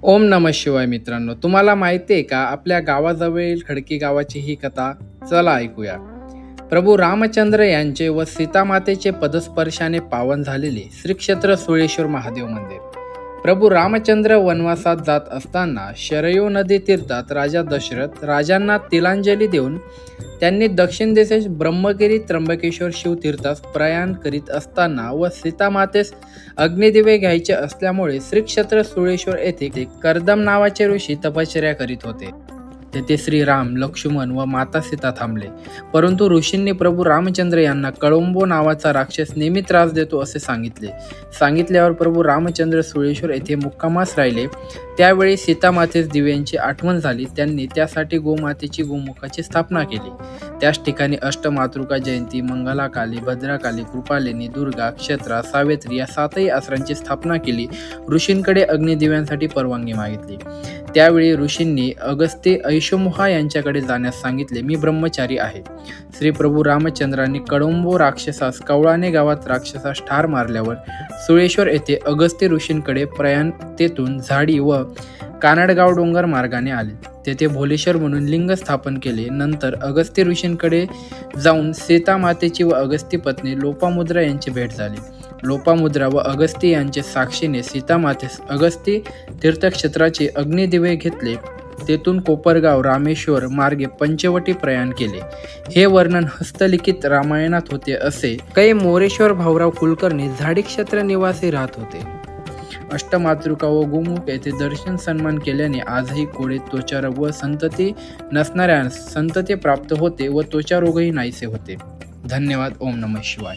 ओम नमः शिवाय मित्रांनो, तुम्हाला माहिती आहे का आपल्या गावाजवळील खडकी गावाची ही कथा? चला ऐकूया. प्रभू रामचंद्र यांचे व सीतामातेचे पदस्पर्शाने पावन झालेले श्री क्षेत्र सुळेश्वर महादेव मंदिर. प्रभू रामचंद्र वनवासात जात असताना शरयू नदी तीर्थात राजा दशरथ राजांना तिलांजली देऊन त्यांनी दक्षिण दिशेस ब्रह्मगिरी त्र्यंबकेश्वर शिवतीर्थास प्रयाण करीत असताना व सीतामातेस अग्निदिवे घ्यायचे असल्यामुळे श्री क्षेत्र सुळेश्वर येथे कर्दम नावाचे ऋषी तपश्चर्या करीत होते. तेथे श्रीराम, लक्ष्मण व माता सीता थांबले. परंतु ऋषींनी प्रभू रामचंद्र यांना कळंबो नावाचा राक्षस नेहमी त्रास देतो असे सांगितल्यावर प्रभू रामचंद्र सुळेश्वर येथे मुक्कामास राहिले. त्यावेळी सीतामातेस दिव्यांची आठवण झाली. त्यांनी त्यासाठी गोमातेची गोमुखाची स्थापना केली. त्याच ठिकाणी अष्टमातृका जयंती, मंगलाकाली, भद्राकाली, कृपालिनी, दुर्गा, क्षत्रा, सावित्री या सातही आसरांची स्थापना केली. ऋषींकडे अग्निदिव्यांसाठी परवानगी मागितली. त्यावेळी ऋषींनी अगस्त्य ऐशोमुखा यांच्याकडे जाण्यास सांगितले. मी ब्रह्मचारी आहे. श्री प्रभू रामचंद्रांनी कळंबो राक्षसास कवळाने गावात राक्षसास ठार मारल्यावर सुळेश्वर येथे अगस्त्य ऋषींकडे प्रयाण तेथून झाडी व कानडगाव डोंगर मार्गाने आले. तेथे भोलेश्वर म्हणून लिंग स्थापन केले. नंतर अगस्त्य ऋषींकडे जाऊन सीता मातेची व अगस्त्य पत्नी लोपामुद्रा यांची भेट झाली. लोपामुद्रा व अगस्त्य यांचे साक्षीने सीतामातेस अगस्त्य तीर्थक्षेत्राचे अग्निदिवे घेतले. तेथून कोपरगाव रामेश्वर मार्गे पंचवटी प्रयाण केले. हे वर्णन हस्तलिखित रामायणात होते असे काही मोरेश्वर भाऊराव कुलकर्णी झाडी क्षेत्र निवासी राहत होते. अष्टमातृका व गोमुख येथे दर्शन सन्मान केल्याने आजही कोडे, त्वचा व संतती नसणाऱ्या संतती प्राप्त होते व त्वचा रोगही नाहीसे होते. धन्यवाद. ओम नमः शिवाय.